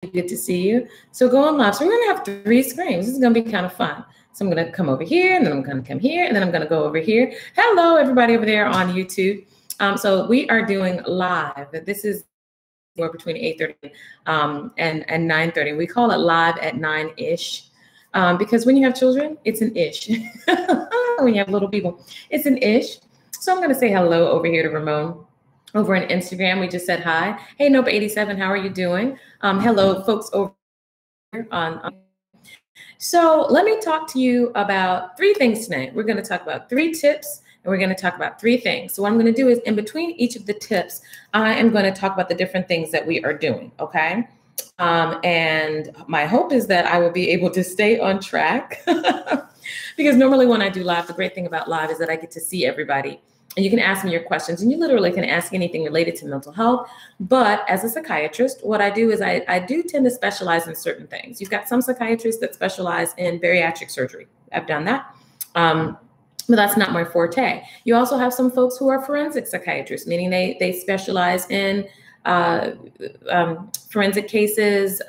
Good to see you. So go on live. So we're going to have 3 screens. This is going to be kind of fun. So I'm going to come over here, and then I'm going to come here, and then I'm going to go over here. Hello, everybody over there on YouTube. So we are doing live. This is between 8:30 and 9:30. We call it live at 9-ish because when you have children, it's an ish. When you have little people, it's an ish. So I'm going to say hello over here to Ramon. Over on Instagram, we just said hi. Hey, Nope87, how are you doing? Hello, folks over here on. So let me talk to you about 3 things tonight. We're going to talk about 3 tips, and we're going to talk about 3 things. So what I'm going to do is in between each of the tips, I am going to talk about the different things that we are doing, okay? And my hope is that I will be able to stay on track because normally when I do live, the great thing about live is that I get to see everybody. And you can ask me your questions, and you literally can ask anything related to mental health. But as a psychiatrist, what I do is I do tend to specialize in certain things. You've got some psychiatrists that specialize in bariatric surgery. I've done that. But that's not my forte. You also have some folks who are forensic psychiatrists, meaning they specialize in forensic cases,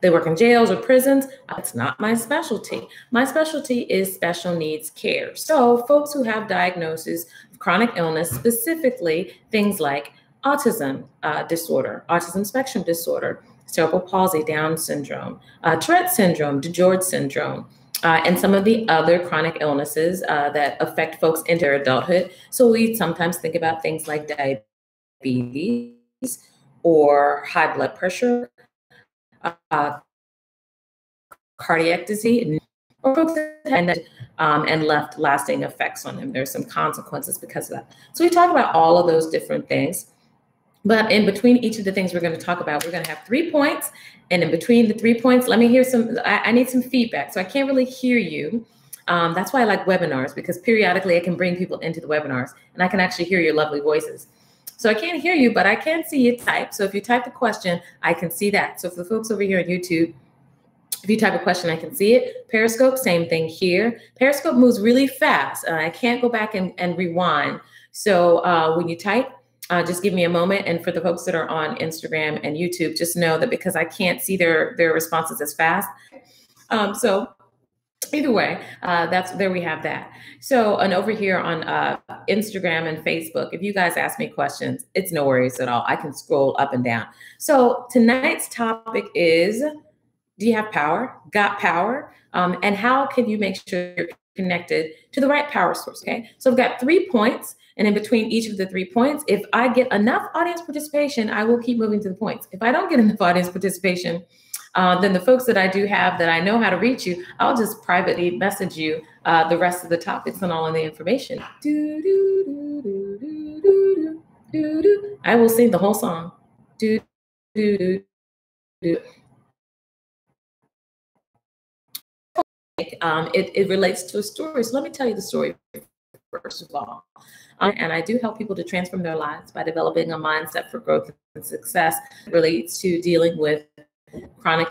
they work in jails or prisons. It's not my specialty. My specialty is special needs care. So folks who have diagnoses of chronic illness, specifically things like autism disorder, autism spectrum disorder, cerebral palsy, Down syndrome, Tourette syndrome, DiGeorge syndrome, and some of the other chronic illnesses that affect folks into their adulthood. So we sometimes think about things like diabetes or high blood pressure, cardiac disease, or folks that and left lasting effects on them. There's some consequences because of that. So we talk about all of those different things. But in between each of the things we're going to talk about, we're going to have 3 points. And in between the 3 points, let me hear some, I need some feedback. So I can't really hear you. That's why I like webinars, because periodically I can bring people into the webinars and I can actually hear your lovely voices. So I can't hear you, but I can see you type. So if you type a question, I can see that. So for the folks over here on YouTube, if you type a question, I can see it. Periscope, same thing here. Periscope moves really fast. I can't go back and rewind. So when you type, just give me a moment. And for the folks that are on Instagram and YouTube, just know that because I can't see their responses as fast. So either way, there we have that. So, and over here on Instagram and Facebook, if you guys ask me questions, it's no worries at all. I can scroll up and down. So tonight's topic is, do you have power? Got power? And how can you make sure you're connected to the right power source? Okay. So I've got 3 points. And in between each of the 3 points, if I get enough audience participation, I will keep moving to the points. If I don't get enough audience participation, then the folks that I do have that I know how to reach you, I'll just privately message you the rest of the topics and all of the information. I will sing the whole song. It relates to a story. So let me tell you the story first of all. And I do help people to transform their lives by developing a mindset for growth and success. It relates to dealing with chronic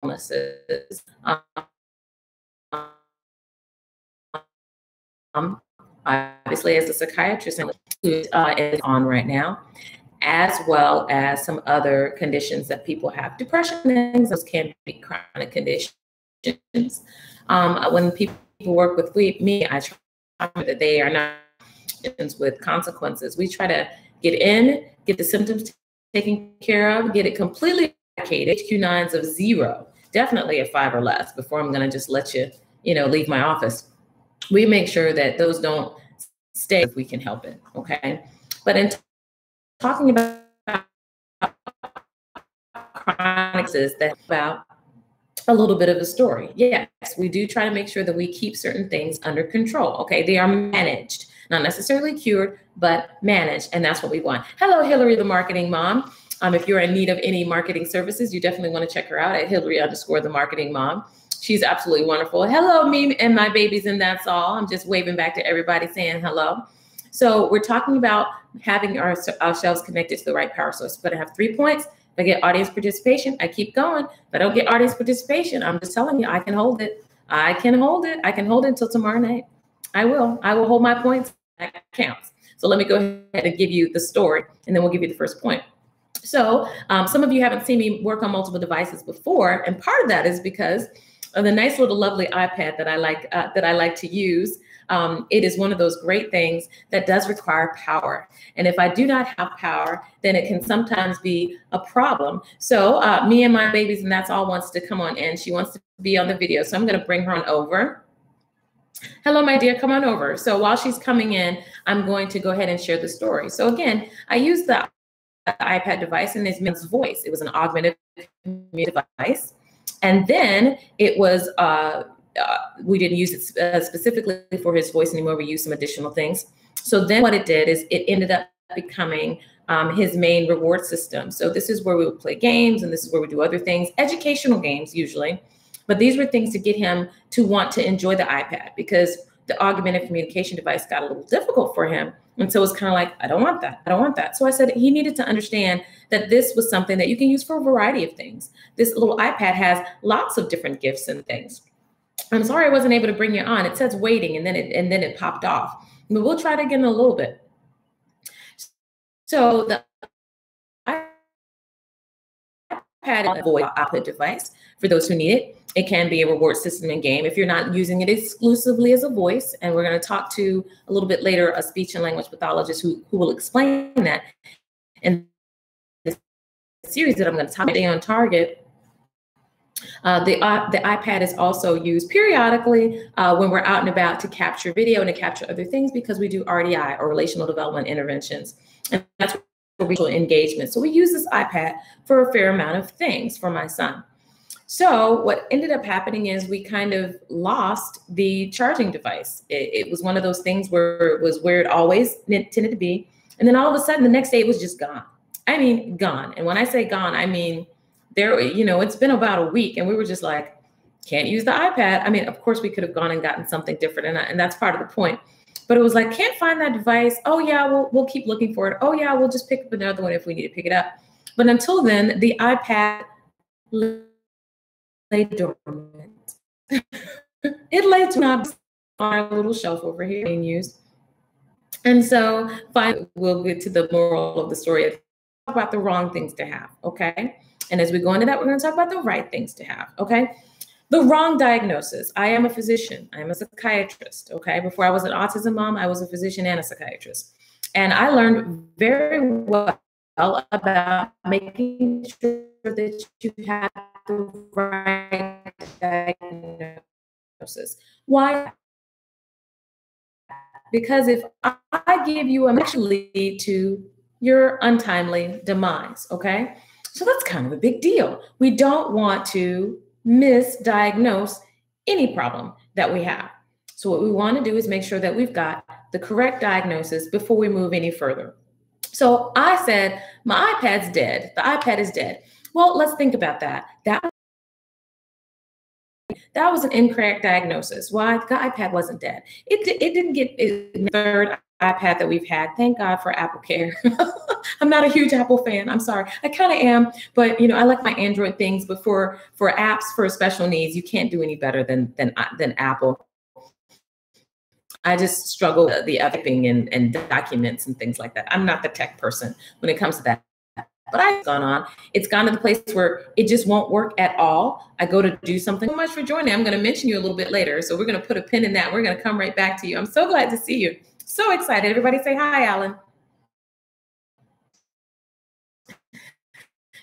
illnesses. Obviously, as a psychiatrist, is on right now, as well as some other conditions that people have. Depression and things, those can be chronic conditions. When people work with me, I try that they are not with consequences. We try to get the symptoms taken care of, get it completely eradicated. HQ9s of 0, definitely a 5 or less before I'm going to just let you, leave my office. We make sure that those don't stay if we can help it. Okay. But in talking about chronic diseases, that's about a little bit of a story. Yes, we do try to make sure that we keep certain things under control. Okay, they are managed, not necessarily cured, but managed, and that's what we want. Hello, Hillary, the marketing mom. If you're in need of any marketing services, you definitely want to check her out at Hillary_the marketing mom. She's absolutely wonderful. Hello, me and my babies, and that's all. I'm just waving back to everybody saying hello. So we're talking about having ourselves connected to the right power source. But I have 3 points. If I get audience participation, I keep going. If I don't get audience participation, I'm just telling you, I can hold it. I can hold it. I can hold it until tomorrow night. I will hold my points. That counts. So let me go ahead and give you the story, and then we'll give you the first point. So some of you haven't seen me work on multiple devices before, and part of that is because of the nice little lovely iPad that I like to use. It is one of those great things that does require power. And if I do not have power, then it can sometimes be a problem. So me and my babies, and that's all, wants to come on in. She wants to be on the video. So I'm going to bring her on over. Hello, my dear, come on over. So while she's coming in, I'm going to go ahead and share the story. So again, I used the iPad device and it's Min's voice. It was an augmented device. And then it was, we didn't use it specifically for his voice anymore. We used some additional things. So then what it did is it ended up becoming his main reward system. So this is where we would play games, and this is where we do other things, educational games usually. But these were things to get him to want to enjoy the iPad, because the augmented communication device got a little difficult for him. And so it's kind of like, I don't want that. I don't want that. So I said he needed to understand that this was something that you can use for a variety of things. This little iPad has lots of different gifts and things. I'm sorry I wasn't able to bring you on. It says waiting, and then it popped off. But we'll try it again in a little bit. So the iPad is a voice output device for those who need it. It can be a reward system in game if you're not using it exclusively as a voice. And we're going to talk to a little bit later a speech and language pathologist who will explain that. And the series that I'm going to talk today on Target, the iPad is also used periodically when we're out and about to capture video and to capture other things, because we do RDI, or relational development interventions. And that's visual engagement. So we use this iPad for a fair amount of things for my son. So what ended up happening is we kind of lost the charging device. It was one of those things where it was where it always tended to be. And then all of a sudden, the next day it was just gone. I mean, gone. And when I say gone, I mean, it's been about a week and we were just like, can't use the iPad. I mean, of course we could have gone and gotten something different. And that's part of the point. But it was like, can't find that device. Oh yeah, we'll keep looking for it. Oh yeah, we'll just pick up another one if we need to pick it up. But until then, the iPad lay dormant. It lay on our little shelf over here being used. And so finally, we'll get to the moral of the story. Talk about the wrong things to have, okay? And as we go into that, we're going to talk about the right things to have, okay? The wrong diagnosis. I am a physician. I am a psychiatrist, okay? Before I was an autism mom, I was a physician and a psychiatrist. And I learned very well about making sure that you have the right diagnosis. Why? Because if I give you a medicine, lead to your untimely demise, okay? So that's kind of a big deal. We don't want to misdiagnose any problem that we have. So what we want to do is make sure that we've got the correct diagnosis before we move any further. So I said, my iPad's dead. The iPad is dead. Well, let's think about that. That was an incorrect diagnosis. Why? The iPad wasn't dead. It didn't get the third iPad that we've had. Thank God for Apple Care. I'm not a huge Apple fan. I'm sorry. I kind of am, but I like my Android things. But for apps for special needs, you can't do any better than Apple. I just struggle with the editing and documents and things like that. I'm not the tech person when it comes to that. But it's gone to the place where it just won't work at all. I go to do something. Thank you so much for joining. I'm going to mention you a little bit later. So we're going to put a pin in that. We're going to come right back to you. I'm so glad to see you. So excited. Everybody say hi, Alan.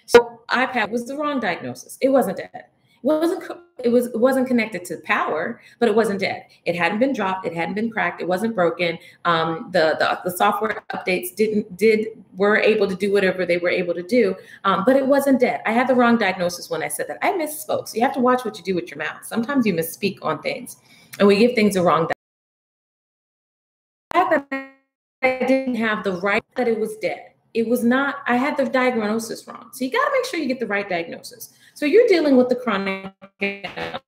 So iPad was the wrong diagnosis. It wasn't dead. It wasn't connected to power, but it wasn't dead. It hadn't been dropped. It hadn't been cracked. It wasn't broken. The software updates were able to do whatever they were able to do, but it wasn't dead. I had the wrong diagnosis when I said that. I misspoke. So you have to watch what you do with your mouth. Sometimes you misspeak on things, and we give things a wrong diagnosis. The fact that I didn't have the right, that it was dead. It was not, I had the diagnosis wrong. So you got to make sure you get the right diagnosis. So you're dealing with the chronic illness,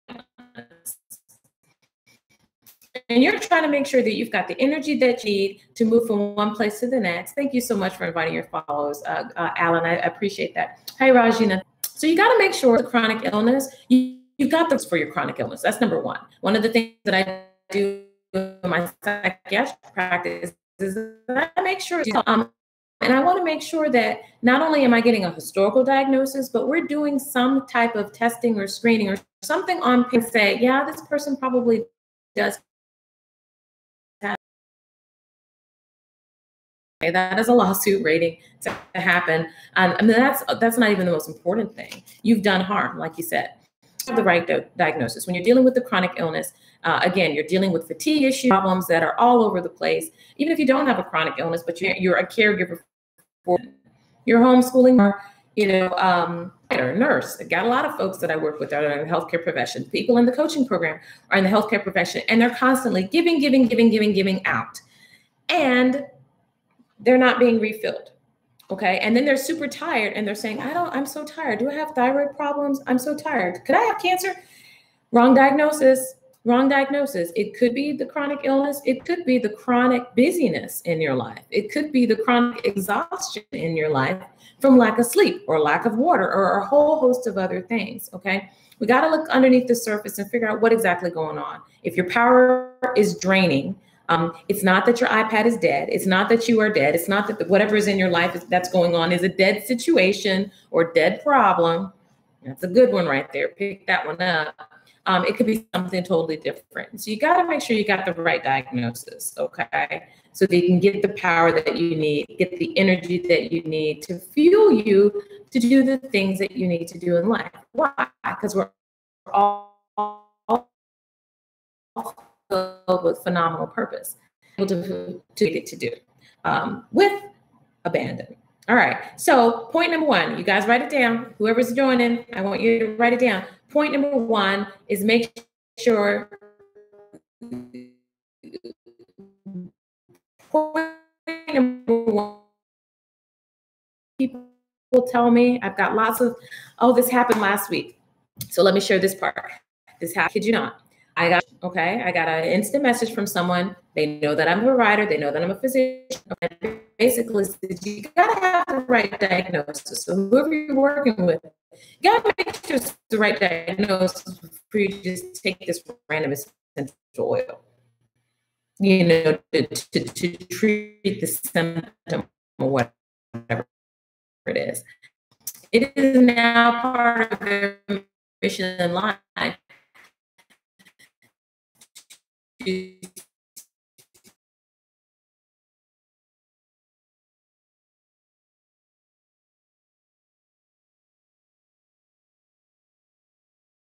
and you're trying to make sure that you've got the energy that you need to move from one place to the next. Thank you so much for inviting your followers, Alan. I appreciate that. Hi, Rajina. So you got to make sure the chronic illness, you've got those for your chronic illness. That's number one. One of the things that I do in my psychiatric practice is that I make sure, and I want to make sure that not only am I getting a historical diagnosis, but we're doing some type of testing or screening or something on paper to say, yeah, this person probably does have. Okay, that is a lawsuit waiting to happen. I mean, that's not even the most important thing. You've done harm, like you said. You have the right diagnosis. When you're dealing with the chronic illness, again, you're dealing with fatigue issues, problems that are all over the place. Even if you don't have a chronic illness, but you're a caregiver for your homeschooling, or or nurse. I got a lot of folks that I work with that are in the healthcare profession. People in the coaching program are in the healthcare profession, and they're constantly giving out, and they're not being refilled. Okay. And then they're super tired and they're saying, I'm so tired. Do I have thyroid problems? I'm so tired. Could I have cancer? Wrong diagnosis. Wrong diagnosis. It could be the chronic illness. It could be the chronic busyness in your life. It could be the chronic exhaustion in your life from lack of sleep or lack of water or a whole host of other things. Okay. We got to look underneath the surface and figure out what exactly going on. If your power is draining, it's not that your iPad is dead. It's not that you are dead. It's not that whatever is in your life that's going on is a dead situation or dead problem. That's a good one right there. Pick that one up. It could be something totally different. So you got to make sure you got the right diagnosis, okay? So that you can get the power that you need, get the energy that you need to fuel you to do the things that you need to do in life. Why? Because we're all filled with phenomenal purpose, able to get to do with abandon. All right. So point number one, you guys write it down. Whoever's joining, I want you to write it down. Point number one is make sure. Point number one, people tell me, I've got lots of, oh, this happened last week. So let me share this part. This happened, kid you not. I got an instant message from someone. They know that I'm a provider. They know that I'm a physician. And basically, you gotta have the right diagnosis. So whoever you're working with, you gotta make sure it's the right diagnosis before you just take this random essential oil, to treat the symptom or whatever it is. It is now part of their mission in life to